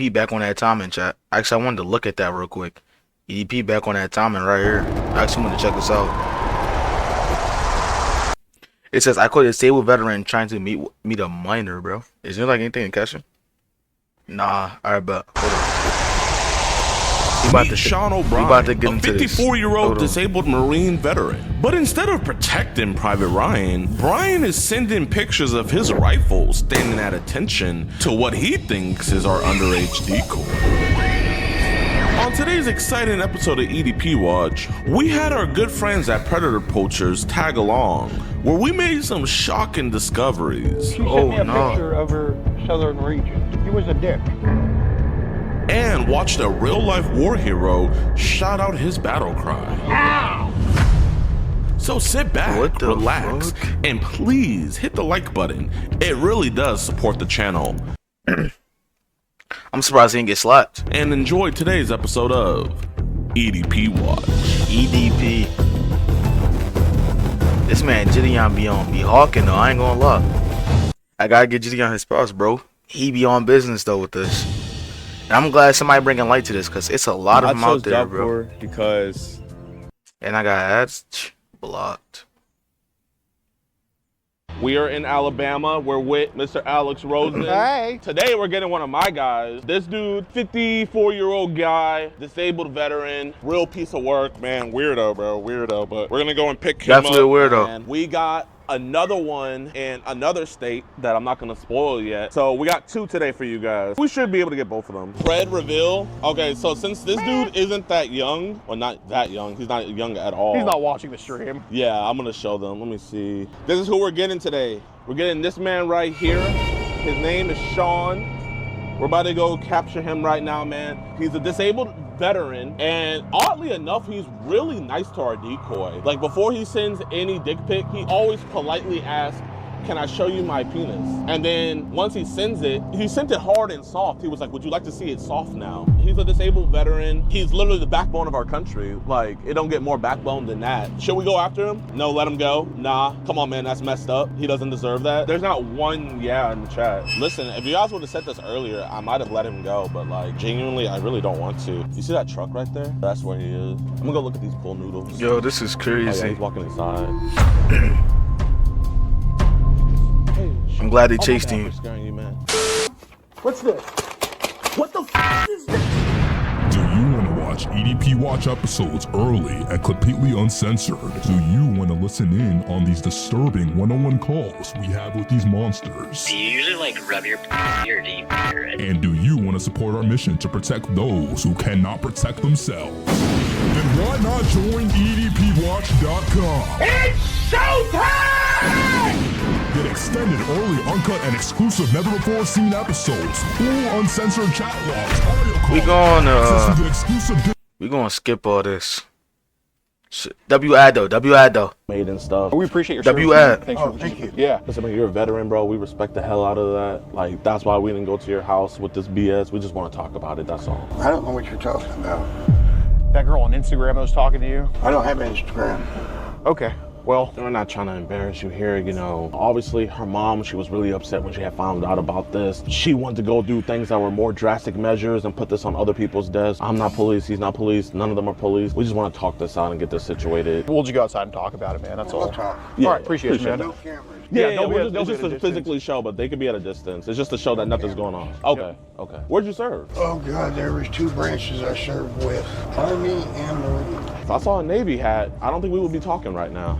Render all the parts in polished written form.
EDP back on that timing, chat. Actually, I wanted to look at that real quick. EDP back on that timing right here. I actually want to check this out. It says, I caught a disabled veteran trying to meet a minor, bro. Is there like anything in question? Nah, alright, but hold on. Meet Sean O'Brien, a 54-year-old this. disabled Marine veteran. But instead of protecting Private Ryan, Brian is sending pictures of his rifle standing at attention to what he thinks is our underage decoy. On today's exciting episode of EDP Watch, we had our good friends at Predator Poachers tag along, where we made some shocking discoveries. She sent me a picture of her southern region. He was a dick. And watched a real-life war hero shout out his battle cry. Ow! So sit back, relax, and please hit the like button. It really does support the channel. I'm surprised he didn't get slapped. And enjoy today's episode of EDP Watch. EDP. This man Jidion be hawking though, I ain't gonna lie. I gotta get Jidion his props, bro. He be on business though with this. And I'm glad somebody bringing light to this, because it's a lot of them out there, bro. Because... And I got ads blocked. We are in Alabama. We're with Mr. Alex Rosen. Hey. Today we're getting one of my guys. This dude, 54-year-old guy, disabled veteran, real piece of work, man. Weirdo, bro, weirdo. But we're gonna go and pick him up. Definitely a weirdo. And we got another one in another state that I'm not gonna spoil yet. So we got two today for you guys. We should be able to get both of them. Fred reveal. Okay, so since this dude isn't that young, or not that young, he's not young at all. He's not watching the stream. Yeah, I'm gonna show them. Let me see. This is who we're getting today. We're getting this man right here. His name is Sean. We're about to go capture him right now, man. He's a disabled veteran, and oddly enough, he's really nice to our decoy. Like, before he sends any dick pic, he always politely asks, can I show you my penis? And then once he sends it, he sent it hard and soft. He was like, would you like to see it soft now? He's a disabled veteran. He's literally the backbone of our country. Like, it don't get more backbone than that. Should we go after him? No, let him go. Nah, come on, man, that's messed up. He doesn't deserve that. There's not one yeah in the chat. Listen, if you guys would have said this earlier, I might have let him go, but like, genuinely, I really don't want to. You see that truck right there? That's where he is. I'm gonna go look at these pool noodles. Yo, this is crazy. Oh, yeah, he's walking inside. I'm glad they chased him. You, man. What's this? What the f is this? Do you want to watch EDP Watch episodes early and completely uncensored? Do you want to listen in on these disturbing one-on-one calls we have with these monsters? Do you usually like rub your or do you hear it? And do you want to support our mission to protect those who cannot protect themselves? Then why not join EDPWatch.com? It's showtime! Get extended, early, uncut, and exclusive never-before-seen episodes, full uncensored chat logs, audio calls, we gonna skip all this. W-ad though. Made and stuff. We appreciate your W-ad. Thank you. Yeah. Listen, man, you're a veteran, bro. We respect the hell out of that. Like, that's why we didn't go to your house with this BS. We just want to talk about it, that's all. I don't know what you're talking about. That girl on Instagram that was talking to you? I don't have Instagram. Okay. Well, we're not trying to embarrass you here, you know. Obviously, her mom, she was really upset when she had found out about this. She wanted to go do things that were more drastic measures and put this on other people's desks. I'm not police, he's not police, none of them are police. We just want to talk this out and get this situated. we'll just go outside and talk about it, man. That's all. We'll talk. Yeah, all right, appreciate it, man. No cameras. Yeah, they'll it's be just at a to physically distance. show, but they could be at a distance. It's just to show that nothing's going on. Okay, okay. Where'd you serve? Oh God, there was two branches I served with, Army and Marine. If I saw a Navy hat, I don't think we would be talking right now.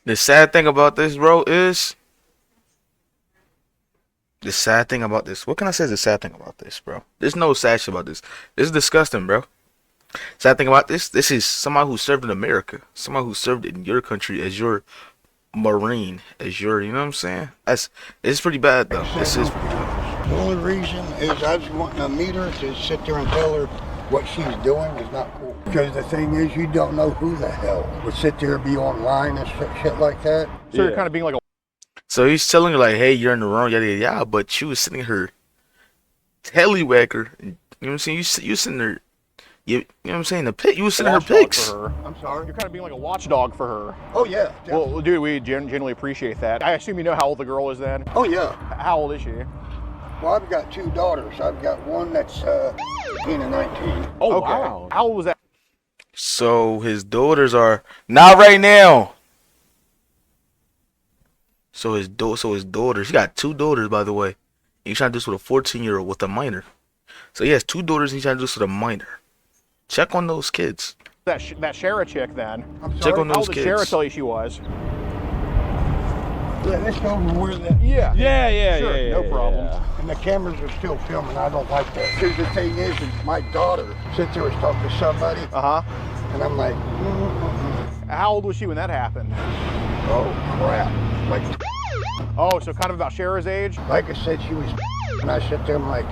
The sad thing about this, bro, is... The sad thing about this... What can I say is the sad thing about this, bro? There's no sad shit about this. This is disgusting, bro. Sad thing about this is somebody who served in America. Somebody who served in your country as your Marine. As your, you know what I'm saying? It's pretty bad, though. This is pretty bad. The only reason is I was wanting to meet her to sit there and tell her what she's doing is not cool. Because the thing is, you don't know who the hell would sit there and be online and shit like that. So you're kind of being like a... So he's telling her, like, hey, you're in the wrong, yada, yada, yada. But she was sitting her tellywhacker. You know what I'm saying? You sitting there... You know what I'm saying? The pit. You was sending her pics. I'm sorry. You're kind of being like a watchdog for her. Oh yeah. Definitely. Well, dude, we genuinely appreciate that. I assume you know how old the girl is then? Oh yeah. How old is she? Well, I've got 2 daughters. I've got one that's 18 and 19. Oh, Okay. wow. How old was that? So his daughters are not right now. So his daughters. He got 2 daughters, by the way. He's trying to do this with a 14-year-old with a minor. So he has 2 daughters. And he's trying to do this with a minor. Check on those kids. That Shara chick then. I'm Check sorry. on How those old did Shara kids. tell you she was? Yeah, let's go over where the Yeah. Yeah, Sure, yeah, no yeah, problem. yeah. and the cameras are still filming. I don't like that. Because the thing is my daughter sits there and talking to somebody, Uh-huh. and I'm like, How old was she when that happened? oh crap! Oh, so kind of about Shara's age? Like I said, she was, and I sit there. I'm like,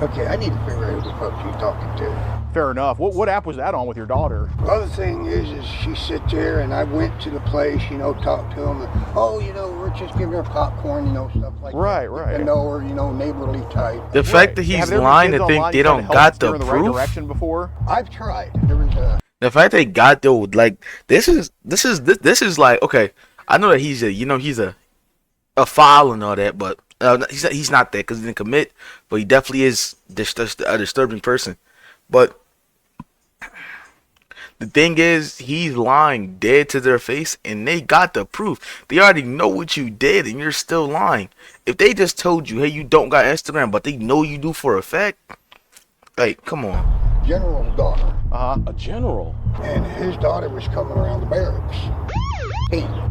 okay, I need to figure out who the fuck she's talking to. Fair enough. What app was that on with your daughter? The other thing is she sit there, and I went to the place, talked to them. Oh, we're just giving her popcorn, stuff like Right, that. right. And know her, neighborly type. The fact that Have he's there been lying kids to think online they you tried to don't help got steer the in the proof. right direction before? I've tried. There was The fact they got though, like this is like, okay. I know that he's a foul and all that, but he's not that because he didn't commit, but he definitely is a disturbing person. But the thing is, he's lying dead to their face, and they got the proof. They already know what you did, and you're still lying. If they just told you, hey, you don't got Instagram, but they know you do for a fact, like, come on. General's daughter, A general. and his daughter was coming around the barracks.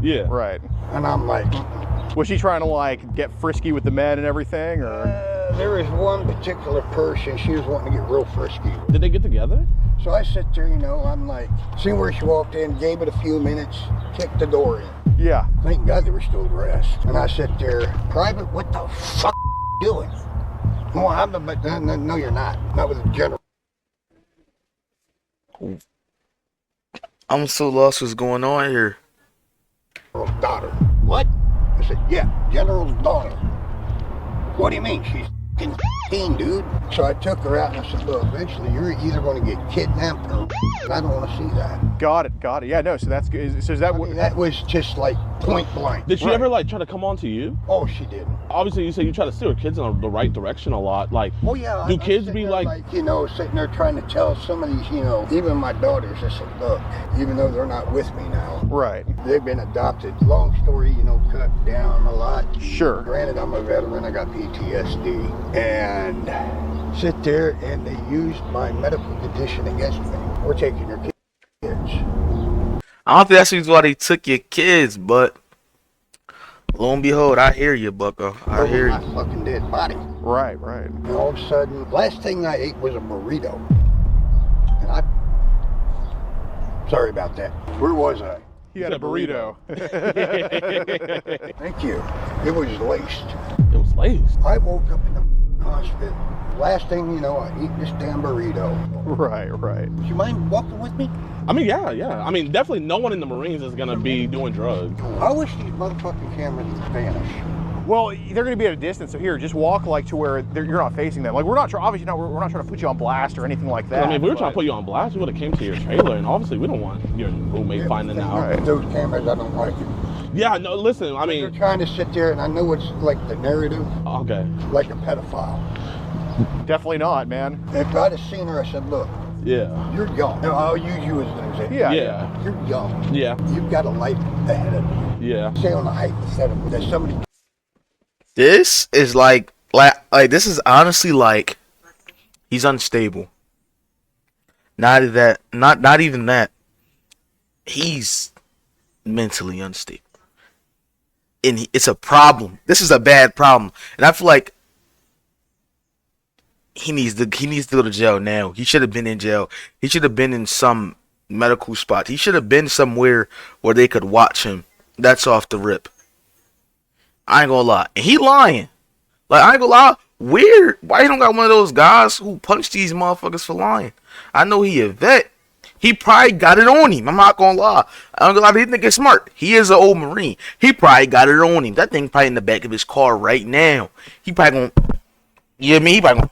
Yeah. Right. And I'm like, Was she trying to like get frisky with the men and everything, or? there was one particular person, she was wanting to get real frisky. Did they get together? So I sit there, I'm like, see where she walked in, gave it a few minutes, kicked the door in. Yeah. Thank God they were still dressed. And I sit there, Private, what the fuck are you doing? Well, but no, you're not. Not with a general. I'm so lost what's going on here. Daughter. What? I said, yeah, General's daughter. What do you mean? She's 15, dude. So I took her out and I said, look, eventually you're either going to get kidnapped or I don't want to see that. Got it. Yeah, no, so that's good. So is that I mean, that was just like point blank. Did she Right. ever try to come on to you? Oh, she didn't. Obviously, you say you try to steer kids in the right direction a lot. Like, Oh, yeah. do I'm kids sitting be there like, sitting there trying to tell some of these, even my daughters, I said, look, even though they're not with me now, right? they've been adopted. Long story, cut down a lot. Sure. Granted, I'm a veteran. I got PTSD. And sit there and they used my medical condition against me. We're taking your kids. I don't think that's why they took your kids, but lo and behold, I hear you, Bucko. I hear my you. fucking dead body. Right. And all of a sudden, last thing I ate was a burrito. And sorry about that. Where was I? You had a burrito. Thank you. It was laced. it was laced? I woke up in the hospital. Last thing you know, I eat this damn burrito. Right. Would you mind walking with me? I mean, yeah. I mean, definitely no one in the Marines is going to be doing drugs. I wish these motherfucking cameras would vanish. Well, they're going to be at a distance, so here, just walk like to where you're not facing them. Like we're not obviously not. We're not trying to put you on blast or anything like that. I mean, if we were trying but- to put you on blast, we would have came to your trailer, and obviously we don't want your roommate finding out. Right. Those cameras, I don't like it. Yeah, no, listen, I They're mean, trying to sit there, and I know it's like the narrative, okay. like a pedophile. Definitely not, man. If I'd have seen her, I said, look, Yeah. you're young. Now, I'll use you as an example. Yeah. Yeah. You're young. Yeah. You've got a life ahead of you. Yeah. Say on the hypothetical that somebody This is like this is honestly like he's unstable. Not even that. He's mentally unstable. And it's a problem. This is a bad problem. And I feel like he needs to go to jail now. He should have been in jail. He should have been in some medical spot. He should have been somewhere where they could watch him. That's off the rip. I ain't gonna lie. And he lying. Like, I ain't gonna lie. Weird. Why you don't got one of those guys who punch these motherfuckers for lying? I know he a vet. He probably got it on him. I'm not gonna lie. I don't gonna lie. He think it's smart. He is an old Marine. He probably got it on him. That thing probably in the back of his car right now. He probably gonna. You know what I mean? He probably gonna.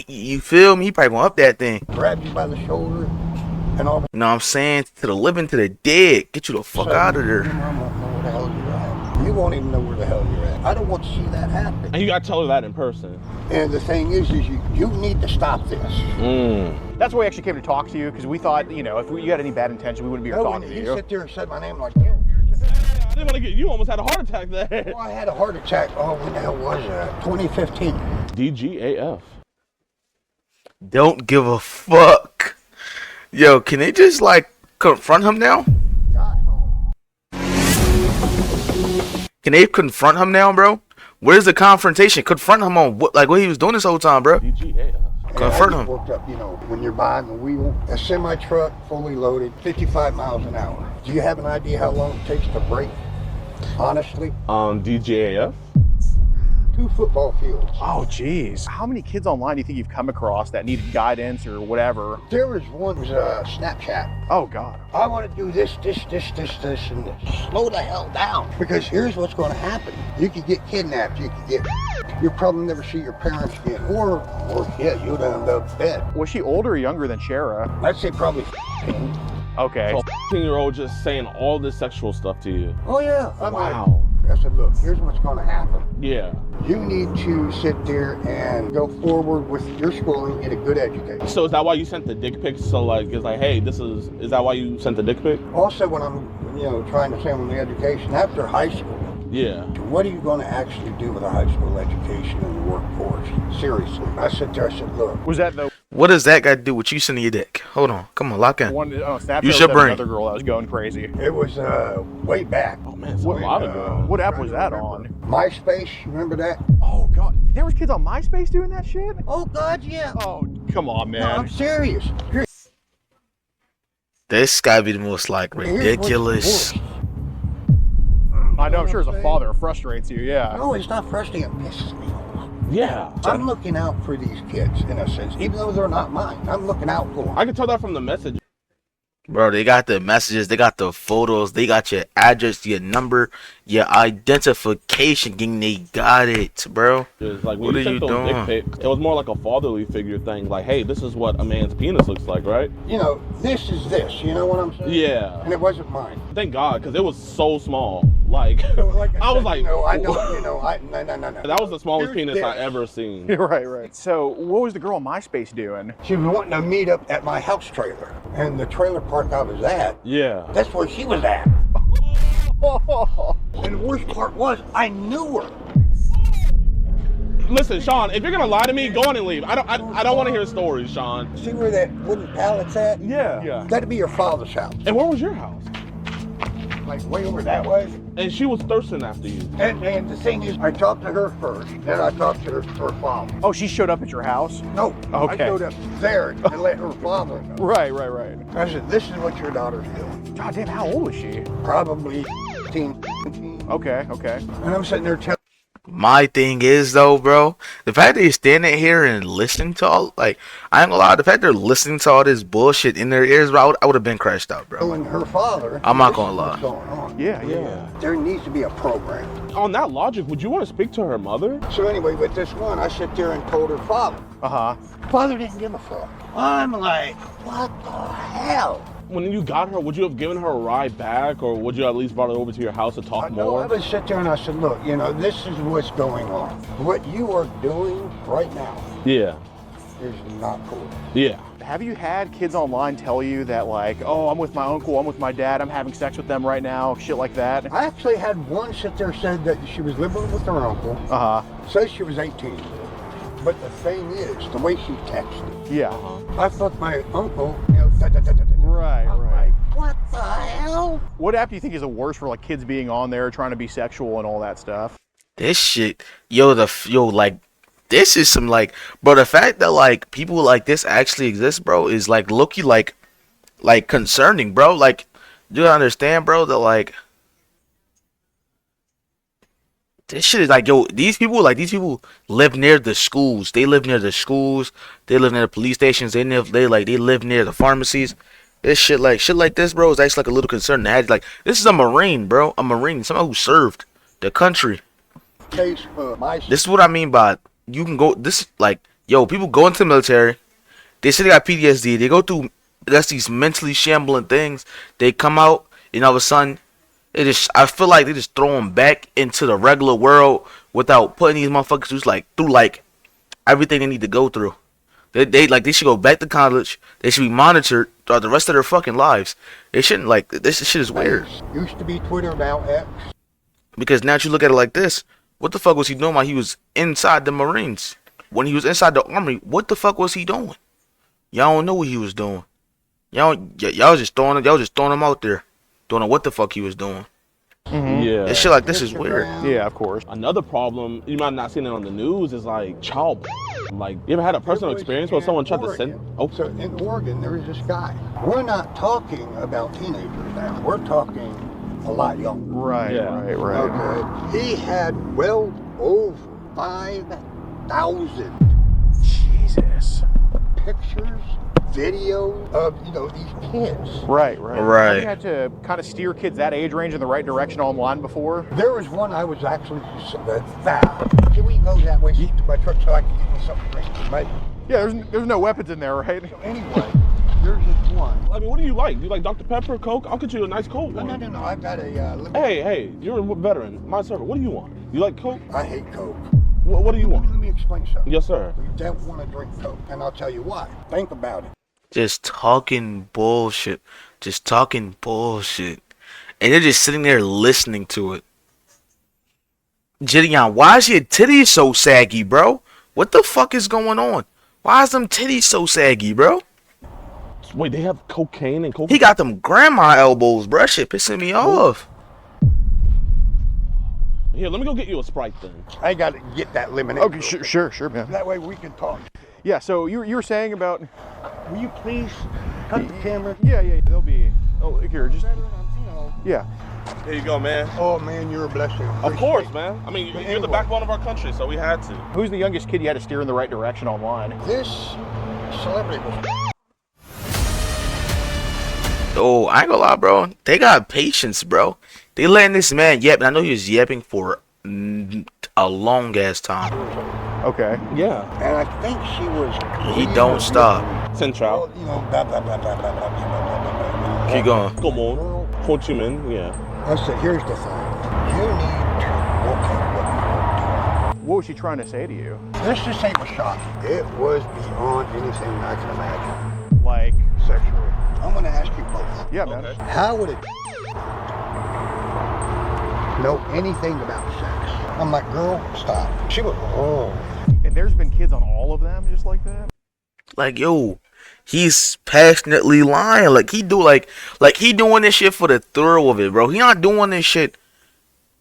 You feel me? He probably gonna up that thing. grabs you by the shoulder and all You know what I'm saying? To the living, to the dead. Get you the fuck out of there. You won't know where the hell you're at. You won't even know where the hell you're at. I don't want to see that happen. And you gotta tell her that in person. And the thing is you need to stop this. That's why we actually came to talk to you, because we thought, you know, if you had any bad intention, we wouldn't be here talking to He you. sit there and said my name like, yo. I didn't want to get you. Almost had a heart attack there. Well, I had a heart attack. Oh, when the hell was that? 2015. DGAF. Don't give a fuck. Yo, can they just like confront him now? Can they confront him now, bro? Where's the confrontation? Confront him on what he was doing this whole time, bro. DGAF. Confront him. Worked up, you know, when you're behind the wheel, a semi truck fully loaded, 55 miles an hour. Do you have an idea how long it takes to brake? Honestly, DGAF. 2 football fields. Oh, geez. How many kids online do you think you've come across that needed guidance or whatever? There was one who was Snapchat. Oh, God. I want to do this, and this. Slow the hell down. Because here's what's going to happen. You could get kidnapped. You could get... You'll probably never see your parents again. Or yeah, you'll end up dead. Was she older or younger than Shara? I'd say probably 15. Okay. So 15-year-old just saying all this sexual stuff to you. Oh, yeah. Wow. I said, look, here's what's going to happen. Yeah. You need to sit there and go forward with your schooling, get a good education. So is that why you sent the dick pics? So like, it's like, hey, is that why you sent the dick pic? Also, when I'm, trying to say on the education, after high school, Yeah. what are you going to actually do with a high school education in the workforce? Seriously. I sat there, I said, look. Was that the What does that got to do with you sending your dick? Hold on. Come on, lock in. one on Snapchat? Use Or your was that brain. another girl that was going crazy? It was way back. Oh man, it's a lot of girls. What app was that on? MySpace, you remember that? Oh, God. There was kids on MySpace doing that shit? Oh, God, yeah. Oh, come on, No, I'm man. serious. This gotta be the most like Here's what's ridiculous. worse. I know, I'm sure as a father, it frustrates you, yeah. No, it's not frustrating. It pisses me off. Yeah. I'm looking out for these kids, in a sense. Even though they're not mine, I'm looking out for them. I can tell that from the message. Bro, they got the messages, they got the photos, they got your address, your number, your identification, gang. They got it, bro. It's like when What you are sent you those doing? dick pics, it was more like a fatherly figure thing. Like, hey, this is what a man's penis looks like, right? This is this. You know what I'm saying? Yeah. And it wasn't mine. Thank God, because it was so small. Like, So, like I was said, like, I don't, no. that was the smallest Here's penis I this. ever seen. Right. So, what was the girl on MySpace doing? She was wanting to meet up at my house trailer. And the trailer park I was at, Yeah. that's where she was at. And the worst part was, I knew her. Listen, Sean, if you're gonna lie to me, go on and leave. I don't want to hear stories, Sean. See where that wooden pallet's at? Yeah. That'd be your father's house. And where was your house? Like way over that way. And she was thirsting after you. And the thing is, I talked to her first, then I talked to her father. Oh, she showed up at your house? No, Okay. I showed up there and let her father know. Right. I said, this is what your daughter's doing. God damn, how old was she? Probably 15. Okay. And I'm sitting there telling My thing is though, bro, the fact that you're standing here and listening to all, like, I ain't gonna lie, the fact they're listening to all this bullshit in their ears, bro, I would have been crashed out, bro. her father. I'm not this gonna is lie. what's going on. Yeah. There needs to be a program. On that logic, would you want to speak to her mother? So anyway, with this one, I sit there and told her father. Uh-huh. Father didn't give a fuck. I'm like, what the hell? When you got her, would you have given her a ride back, or would you at least brought her over to your house to talk No, I more? would sit there and I said, look, this is what's going on. What you are doing right now Yeah. is not cool. Yeah. Have you had kids online tell you that, like, oh, I'm with my uncle, I'm with my dad, I'm having sex with them right now, shit like that? I actually had one sit there said that she was living with her uncle, Uh-huh. says she was 18. But the thing is, the way she texted, Yeah. I thought my uncle, Right. what the hell? What app do you think is the worst for, like, kids being on there trying to be sexual and all that stuff? This shit, like, this is some, like, bro, the fact that, like, people like this actually exist, bro, is, like, low-key, like, concerning, bro. Like, you gotta understand, bro, that, like, this shit is like, yo, these people live near the schools. They live near the schools. They live near the police stations. They live near the pharmacies. This shit like this, bro, is actually like a little concern. Like, this is a Marine, bro. A Marine, someone who served the country. Case my This is what I mean by you can go. This like, yo, people go into the military. They say they got PTSD. They go through these mentally shambling things. They come out, and all of a sudden, I feel like they just throw them back into the regular world without putting these motherfuckers through like everything they need to go through. They should go back to college. They should be monitored throughout the rest of their fucking lives. They shouldn't this shit is weird. Used to be Twitter, now X. Because now you look at it like this. What the fuck was he doing while he was inside the Marines? When he was inside the Army, what the fuck was he doing? Y'all don't know what he was doing. Y'all just throwing him out there. Don't know what the fuck he was doing. Yeah. And shit like this is weird. Yeah, of course. Another problem, you might not seen it on the news, is like child. Like, you ever had a personal experience where someone tried to send? Oh, So in Oregon, there is this guy. We're not talking about teenagers now. We're talking a lot younger. Right, Yeah. right. Okay. He had well over 5,000 Jesus. pictures, video of, these kids. Right. Right. Have you had to kind of steer kids that age range in the right direction online before? There was one I was actually, can we go that way to my truck so I can get me something to drink? Right? Yeah, there's no weapons in there, right? So anyway, there's this one. I mean, what do you like? Do you like Dr. Pepper, Coke? I'll get you a nice Coke. No, I've got a Hey, you're a veteran. My servant. What do you want? You like Coke? I hate Coke. What do you Let want? me explain something. Yes, sir. You don't want to drink Coke, and I'll tell you why. Think about it. Just talking bullshit. And they're just sitting there listening to it. Jidion, why is your titties so saggy, bro? What the fuck is going on? Why is them titties so saggy, bro? Wait, they have cocaine and coke? He got them grandma elbows, bro. Shit pissing me off. Here, let me go get you a Sprite then. I got to get that lemonade. Okay, sure, man. That way we can talk. Yeah, so you were saying about... Will you please cut the camera? Yeah, they'll be... Oh, here, just... Yeah. Here you go, man. Oh, man, you're a blessing. Of course, man. I mean, you're the backbone of our country, so we had to. Who's the youngest kid you had to steer in the right direction online? This celebrity was... Oh, I ain't gonna lie, bro. They got patience, bro. They letting this man yap, and I know he was yapping for a long ass time. Okay. Yeah. And I think she was... He don't stop. Central. Blah, blah, blah, blah, blah, blah, blah, blah. Keep going. Come on. Ho Chi Minh, yeah. I said, here's the thing. You need to look at what you're doing. What was she trying to say to you? Let's just say it was shocking. It was beyond anything I can imagine. Like... Sexually. I'm going to ask you both. Yeah, man. Okay. How would it know anything about sex? I'm like, girl, stop. She was, And there's been kids on all of them just like that? Like, yo, he's passionately lying. Like he doing this shit for the thrill of it, bro. He not doing this shit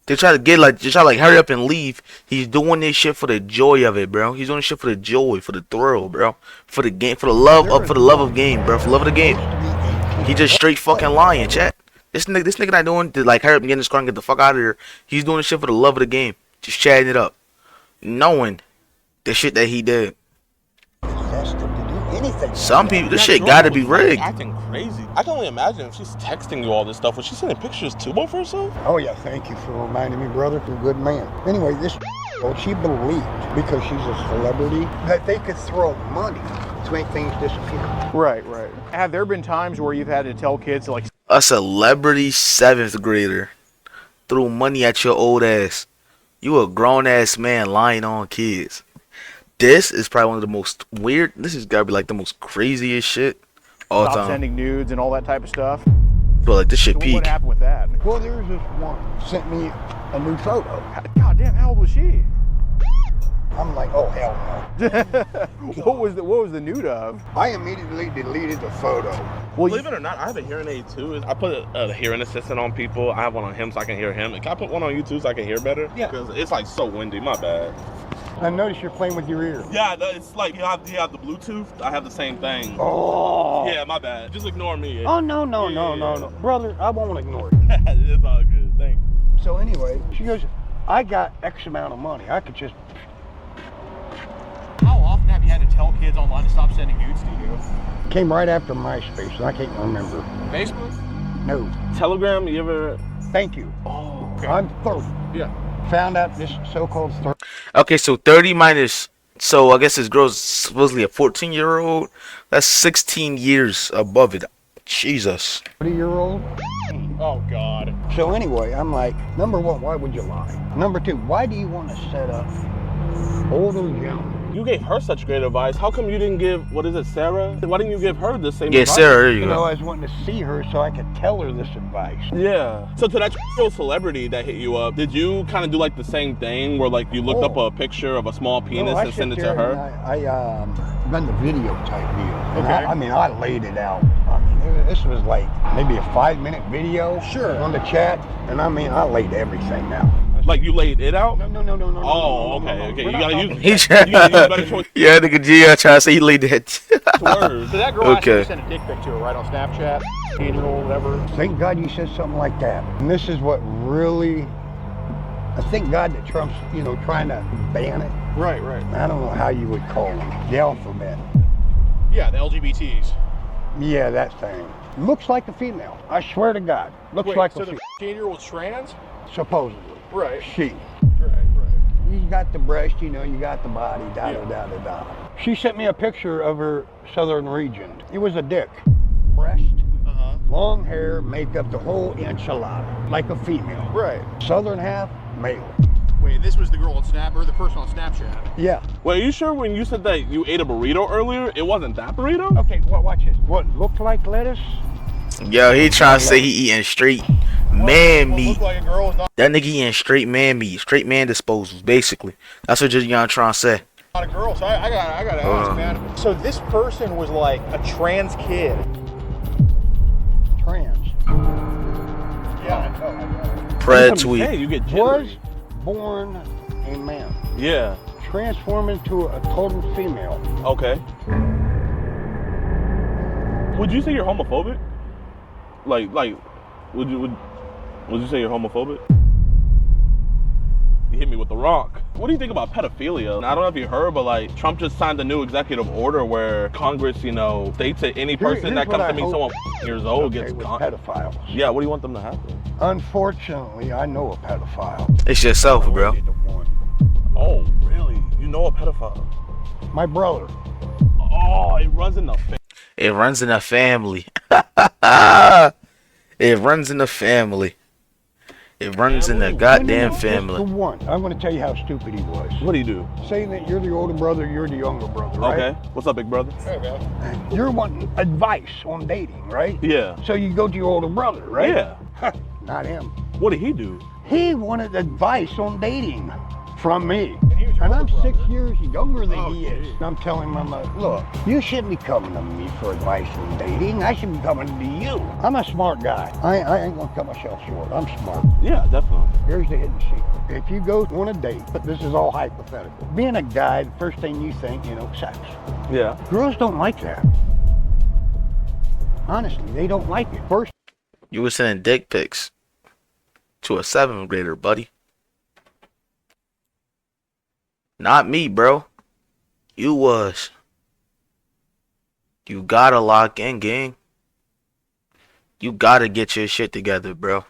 to try to hurry up and leave. He's doing this shit for the joy of it, bro. He's doing this shit for the joy, for the thrill, bro. For the game, for the love of game, bro. For the love of the game. He just straight fucking lying, chat. This nigga not doing to like hurry up and get in his car and get the fuck out of here. He's doing this shit for the love of the game. Just chatting it up. Knowing the shit that he did. Some people, this shit gotta be rigged. Acting crazy. I can only imagine if she's texting you all this stuff. Was she sending pictures too of herself? Oh, yeah, thank you for reminding me, brother. You're a good man. Anyway, this she believed, because she's a celebrity, that they could throw money to make things disappear. Right. Have there been times where you've had to tell kids to like... A celebrity 7th grader threw money at your old ass. You a grown ass man lying on kids. This is probably one of the most weird. This has gotta be like the most craziest shit all the Stop time. sending nudes and all that type of stuff? But like this shit So peak. what happened with that? Well, there's this one sent me a new photo. God damn, how old was she? I'm like, oh, hell no. What was the nude of? I immediately deleted the photo. Well, Believe it or not, I have a hearing aid too. I put a hearing assistant on people. I have one on him so I can hear him. Can I put one on you too so I can hear better? Yeah. Because it's like so windy. My bad. I noticed you're playing with your ear. Yeah, it's like you have the Bluetooth. I have the same thing. Oh. Yeah, my bad. Just ignore me. Oh, no. Brother, I won't ignore you. It's all good. Thanks. So anyway, she goes, I got X amount of money. I could just... How often have you had to tell kids online to stop sending nudes to you? Came right after MySpace, and I can't remember. Facebook? No. Telegram, you ever... Thank you. Oh, okay. I'm 30. Yeah. Found out this so-called 30. Okay, so 30 minus. So I guess this girl's supposedly a 14-year-old. That's 16 years above it. Jesus. 30-year-old. Oh, God. So anyway, I'm like, number one, why would you lie? Number two, why do you want to set up older gentlemen? You gave her such great advice. How come you didn't give, what is it, Sarah? Why didn't you give her the same Yeah, advice? Sarah, there you You know, go. I was wanting to see her so I could tell her this advice. Yeah. So to that celebrity that hit you up, did you kind of do like the same thing where like you looked up a picture of a small penis I and send it sit to there her? and I done the video type deal. And Okay. I mean, I laid it out. I mean, this was like maybe a 5-minute video on the chat. And I mean, I laid everything out. Like you laid it out? No. Oh, okay, no. okay. We're You not gotta talking- use, He you gotta use better choice Yeah, nigga G trying to say he laid that. words. So that girl asked you Okay. to send a dick pic to her, right, on Snapchat, 18-year-old, whatever. Thank God you said something like that. And this is what really, I thank God that Trump's, you know, trying to ban it. Right. I don't know how you would call them. The alphabet. Yeah, the LGBTs. Yeah, that thing. Looks like a female. I swear to God. Looks Wait, like so a the female. 18-year-old's trans? Supposedly. Right. She. Right. You got the breast, you know, you got the body, da. She sent me a picture of her southern region. It was a dick. Breast, long hair, makeup, the whole enchilada, like a female. Right. Southern half, male. Wait, this was the girl on Snap, or the person on Snapchat? Yeah. Wait, are you sure when you said that you ate a burrito earlier, it wasn't that burrito? Okay, well, watch this. What looked like lettuce? Yo, he trying to say he eating straight man What meat. looked like a girl is not That nigga eating straight man meat, straight man disposals, basically. That's what Jidion trying to say. a girl, so I gotta ask, man. So this person was like a trans kid. Trans. Yeah, I know. Pred Hey, tweet. you get Was jittery. born a man. Yeah. Transformed into a total female. Okay. Would you say you're homophobic? Like, would you say you're homophobic? You hit me with the rock. What do you think about pedophilia? I don't know if you heard, but like Trump just signed a new executive order where Congress, you know, states that any person here's that what comes I to meet hope- someone years old Okay, gets with con- pedophiles. Yeah, what do you want them to happen? Unfortunately, I know a pedophile. It's yourself, bro. The one. Oh, really? You know a pedophile? My brother. Oh, it runs in the family. It runs in the family. It runs in the family. It runs in the goddamn Just the family. one. I'm going to tell you how stupid he was. What do you do? Saying that you're the older brother, you're the younger brother, right? Okay. What's up, big brother? Okay. You're wanting advice on dating, right? Yeah. So you go to your older brother, right? Yeah. Not him. What did he do? He wanted advice on dating from me. he was your And I'm older 6 brother. years younger than Oh, he is. geez. And I'm telling him, I'm like, look, you shouldn't be coming to me for advice on dating. I should be coming to you. I'm a smart guy. I ain't gonna cut myself short. I'm smart. Yeah, definitely. Here's the hidden secret. If you go on a date, but this is all hypothetical. Being a guy, the first thing you think, you know, sex. Yeah. Girls don't like that. Honestly, they don't like it. First, You were sending dick pics to a 7th grader, buddy. Not me, bro. You was. You gotta lock in, gang. You gotta get your shit together, bro.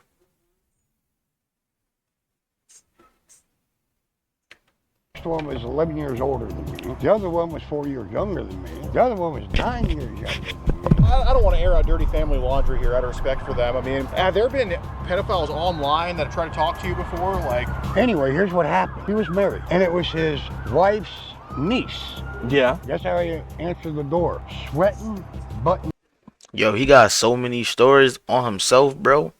one was 11 years older than me. The other one was 4 years younger than me. The other one was 9 years younger than me. I don't want to air out dirty family laundry here out of respect for them. I mean, have there been pedophiles online that have tried to talk to you before? Like, Anyway, here's what happened. He was married, and it was his wife's niece. Yeah. That's how he answered the door. Sweating, button. Yo, he got so many stories on himself, bro.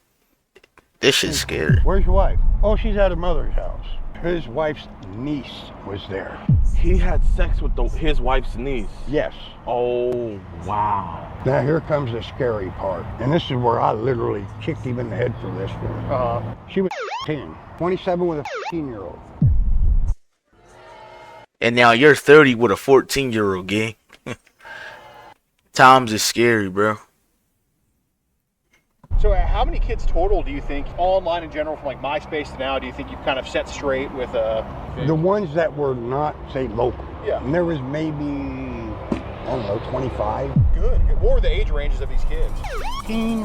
This shit's scary. Where's your wife? Oh, she's at her mother's house. His wife's niece was there. He had sex with his wife's niece. Yes. Oh, wow. Now here comes the scary part. And this is where I literally kicked him in the head for this one. She was 10, 27 with a 15-year-old. And now you're 30 with a 14-year-old, gang. Times is scary, bro. so how many kids total do you think, online in general, from like MySpace to now, do you think you've kind of set straight with The ones that were not, say, local. Yeah. And there was maybe, I don't know, 25. Good. What were the age ranges of these kids? 15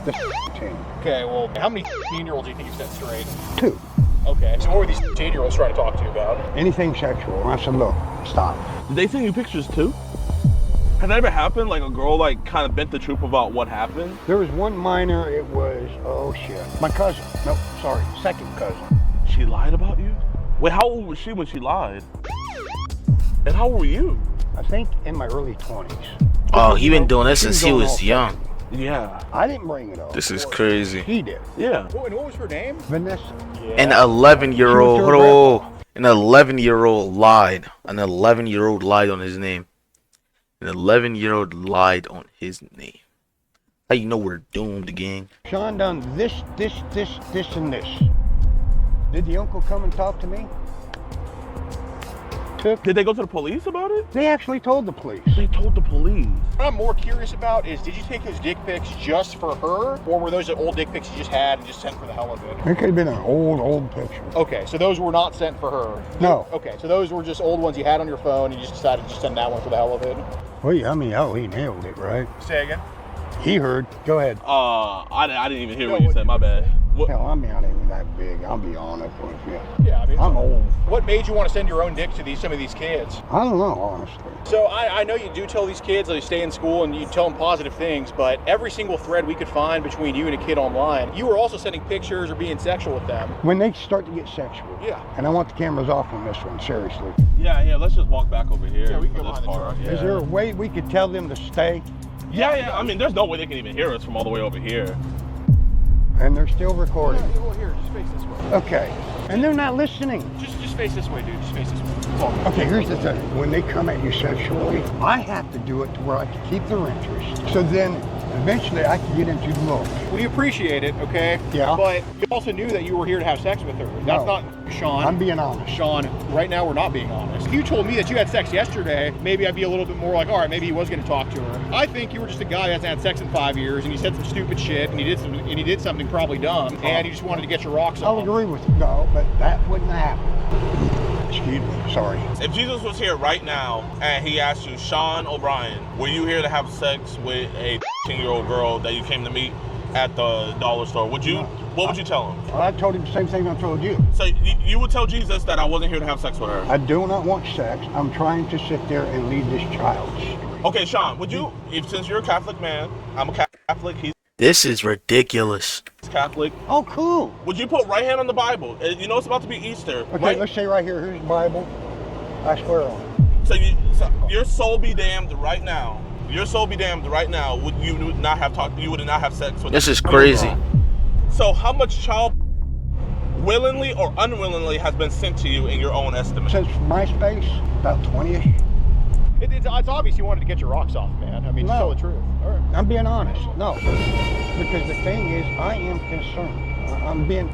to 10. Okay, well, how many 15-year-olds do you think you've set straight? 2. Okay, so what were these 10-year-olds trying to talk to you about? Anything sexual. And I said, look, stop. Did they send you pictures too? Has that ever happened? Like a girl like kind of bent the truth about what happened? There was one minor, it was, oh shit, my cousin. No, sorry, second cousin. She lied about you? Wait, how old was she when she lied? And how old were you? I think in my early 20s. Oh, he been doing this She was since he doing was all young. Yeah. I didn't bring it up. This is crazy. He did. Yeah. Oh, and what was her name? Vanessa. An 11-year-old, She was your hold on. An 11-year-old lied. An 11-year-old lied on his name. An 11-year-old lied on his name. How you know we're doomed, gang? Sean done this, and this. Did the uncle come and talk to me? Did they go to the police about it? They actually told the police. They told the police. What I'm more curious about is, did you take those dick pics just for her, or were those the old dick pics you just had and just sent for the hell of it? It could have been an old picture. Okay, so those were not sent for her. No. Okay, so those were just old ones you had on your phone, and you just decided to just send that one for the hell of it. Well, yeah, I mean, oh, he nailed it, right? Say again. He heard. Go ahead. I didn't even hear what you said. My bad. What? Hell, I'm not even that big. I'll be honest with you. Yeah, I mean, I'm old. what made you want to send your own dick to some of these kids? I don't know, honestly. So I know you do tell these kids that they stay in school and you tell them positive things, but every single thread we could find between you and a kid online, you were also sending pictures or being sexual with them. When they start to get sexual. Yeah. And I want the cameras off on this one, seriously. Yeah, let's just walk back over here. Yeah, we can for go this behind the part. truck. Yeah. Is there a way we could tell them to stay? Yeah. I mean, there's no way they can even hear us from all the way over here. And they're still recording. Yeah, well, here, just face this way. Okay. And they're not listening. Just face this way, dude. Just face this way. That's all. Okay, here's the thing. When they come at you sexually, I have to do it to where I can keep their interest. So then eventually I can get into the look. We appreciate it, okay? Yeah. But you also knew that you were here to have sex with her. That's No. not Sean. I'm being honest. Sean, right now we're not being honest. If you told me that you had sex yesterday, maybe I'd be a little bit more like, all right, maybe he was going to talk to her. I think you were just a guy that hasn't had sex in 5 years, and he said some stupid shit, and he did something probably dumb, and he just wanted to get your rocks I'll off. agree with you. No, but that wouldn't happen. Excuse me. Sorry. If Jesus was here right now and he asked you, Sean O'Brien, were you here to have sex with a 10-year-old girl that you came to meet at the dollar store? What would you tell him? I told him the same thing I told you. So you would tell Jesus that I wasn't here to have sex with her? I do not want sex. I'm trying to sit there and lead this child. Okay, Sean, would you, since you're a Catholic man, I'm a Catholic, he's This is ridiculous. Catholic, Oh, cool. would you put right hand on the Bible? You know it's about to be Easter, Okay, right? let's say right here. Here's the Bible. I swear on it. So your soul be damned right now. Your soul be damned right now. You would not have sex with This is crazy. So how much child willingly or unwillingly has been sent to you in your own estimate? Since MySpace, about 20-ish. It's obvious you wanted to get your rocks off, man. I mean, just No. tell the truth. All right. I'm being honest. No. Because the thing is, I am concerned. I'm being...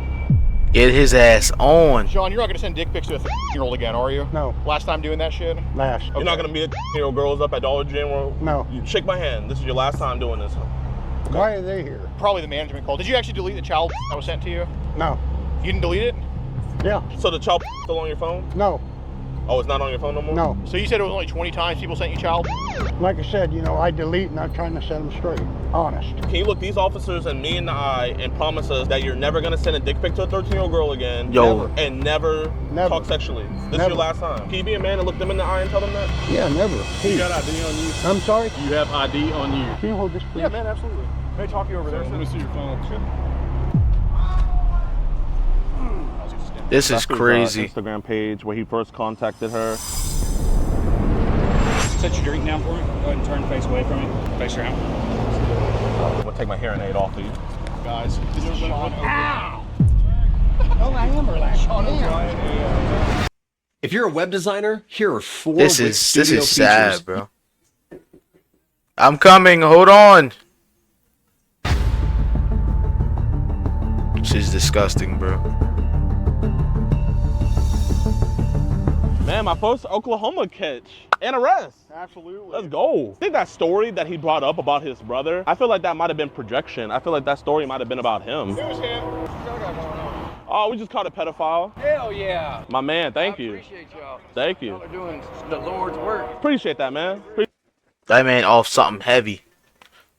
Get his ass on. Sean, you're not going to send dick pics to a 13-year-old again, are you? No. Last time doing that shit? Last. You're not gonna meet girls up at Dollar General? No. You shake my hand. This is your last time doing this. Why are they here? Probably the management call. Did you actually delete the child that was sent to you? No. You didn't delete it? Yeah. So the child still on your phone? No. Oh, it's not on your phone no more? No. So you said it was only 20 times people sent you child? Like I said, I delete and I'm trying to set them straight. Honest. Can you look these officers and me in the eye and promise us that you're never gonna send a dick pic to a 13-year-old girl again? Yo. And never Never. talk sexually? This is Never. your last time. Can you be a man and look them in the eye and tell them that? Yeah, never. You got ID on you? I'm sorry? You have ID on you? Can you hold this, please? Yeah, man, absolutely. Let me talk you over there. Let me see your phone. This is crazy. Instagram page where he first contacted her. Set your drink down for me. Go ahead and turn face away from me. Face around. I'm gonna take my hearing aid off of you. Guys, this is Sean. Ow! Oh, I am relaxed. Damn. If you're a web designer, here are 4 This Wix is Studio sad, features. bro. I'm coming. Hold on. This is disgusting, bro. Man, my first Oklahoma catch and arrest. Absolutely. Let's go. I think that story that he brought up about his brother, I feel like that might have been projection. I feel like that story might have been about him. It was him. What y'all got going on? Oh, we just caught a pedophile. Hell yeah. My man, thank you. Appreciate y'all. Thank you. Y'all are doing the Lord's work. Appreciate that, man. That man off something heavy.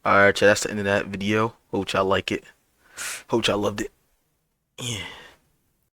Alright, that's the end of that video. Hope y'all like it. Hope y'all loved it. Yeah.